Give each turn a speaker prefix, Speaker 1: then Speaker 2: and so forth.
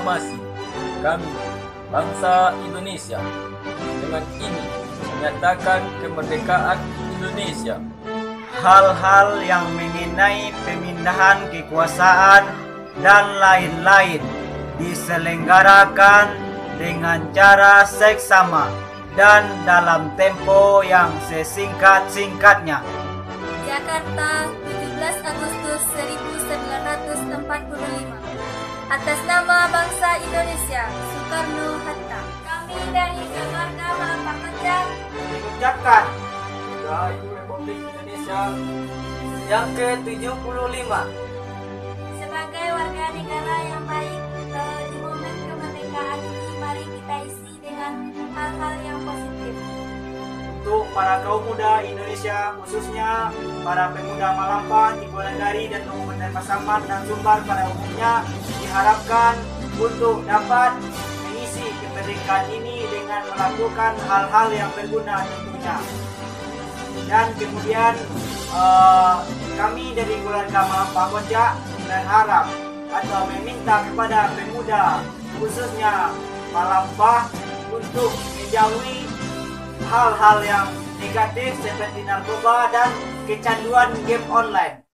Speaker 1: proklamasi kami, bangsa Indonesia, dengan ini menyatakan kemerdekaan Indonesia.
Speaker 2: Hal-hal yang mengenai pemindahan kekuasaan dan lain-lain diselenggarakan dengan cara seksama dan dalam tempo yang sesingkat-singkatnya.
Speaker 3: Jakarta, 17 Agustus 1945. Atas nama bangsa Indonesia, Soekarno-Hatta. Kami dari keluarga Malambah Kocak
Speaker 2: Mengucapkan
Speaker 1: Dirgahayu Republik Indonesia yang ke-75.
Speaker 3: sebagai warga negara yang baik, di momen kemerdekaan ini mari kita isi dengan hal-hal yang positif.
Speaker 2: untuk para kaum muda Indonesia, khususnya para pemuda Malampah, Tigonagari, dan Kabupaten Pasaman dan Sumbar pada umumnya, diharapkan untuk dapat mengisi kemerdekaan ini dengan melakukan hal-hal yang berguna tentunya. Dan kemudian kami dari keluarga Malampah Kocak berharap atau meminta kepada pemuda khususnya Malampah untuk menjauhi hal-hal yang negatif seperti narkoba dan kecanduan game online.